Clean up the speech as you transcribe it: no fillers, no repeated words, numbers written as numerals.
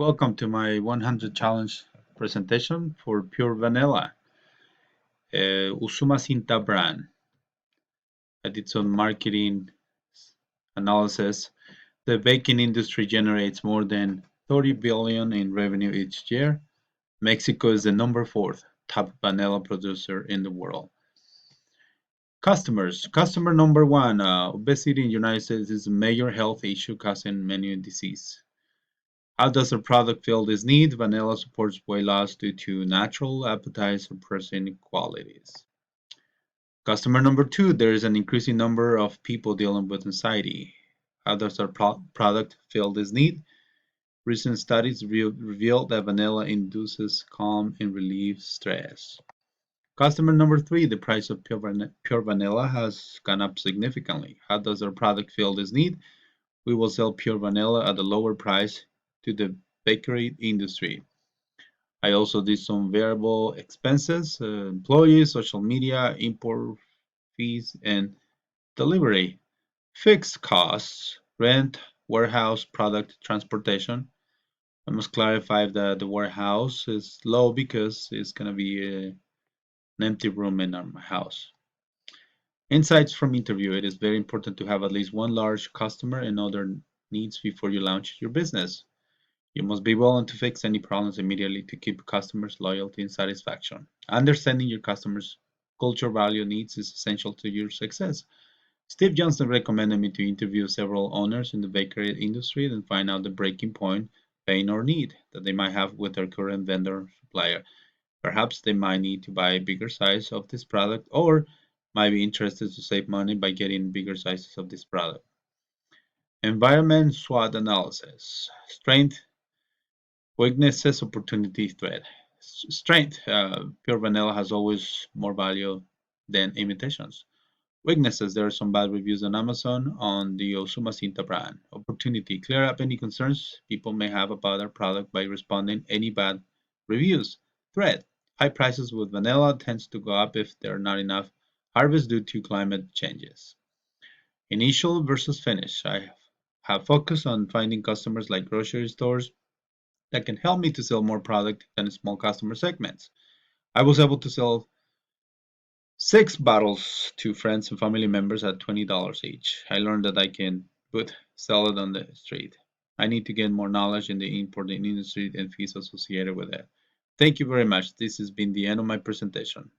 Welcome to my 100 challenge presentation for Pure Vanilla, Usumacinta brand. I did some marketing analysis. The baking industry generates more than 30 billion in revenue each year. Mexico is the number fourth top vanilla producer in the world. Customers. Customer number one, obesity in the United States is a major health issue causing many disease. How does a product fill this need? Vanilla supports weight loss due to natural appetite suppressing qualities. Customer number two, there is an increasing number of people dealing with anxiety. How does our product fill this need? Recent studies reveal that vanilla induces calm and relieves stress. Customer number three, the price of pure vanilla has gone up significantly. How does our product fill this need? We will sell pure vanilla at a lower price to the bakery industry. I also did some variable expenses, employees, social media, import fees, and delivery. Fixed costs, rent, warehouse, product, transportation. I must clarify that the warehouse is low because it's going to be an empty room in our house. Insights from interview. It is very important to have at least one large customer and other needs before you launch your business. You must be willing to fix any problems immediately to keep customers' loyalty and satisfaction. Understanding your customers' culture, value, needs is essential to your success. Steve Johnson recommended me to interview several owners in the bakery industry and find out the breaking point, pain, or need that they might have with their current vendor supplier. Perhaps they might need to buy a bigger size of this product or might be interested to save money by getting bigger sizes of this product. Environment SWOT analysis. Strength, weaknesses, opportunity, threat. Strength. Pure vanilla has always more value than imitations. Weaknesses. There are some bad reviews on Amazon on the Usumacinta brand. Opportunity. Clear up any concerns people may have about our product by responding any bad reviews. Threat. High prices with vanilla tends to go up if there are not enough harvest due to climate changes. Initial versus finish. I have focused on finding customers like grocery stores that can help me to sell more product than small customer segments. I was able to sell 6 bottles to friends and family members at $20 each. I learned that I can sell it on the street. I need to get more knowledge in the importing industry and fees associated with it. Thank you very much. This has been the end of my presentation.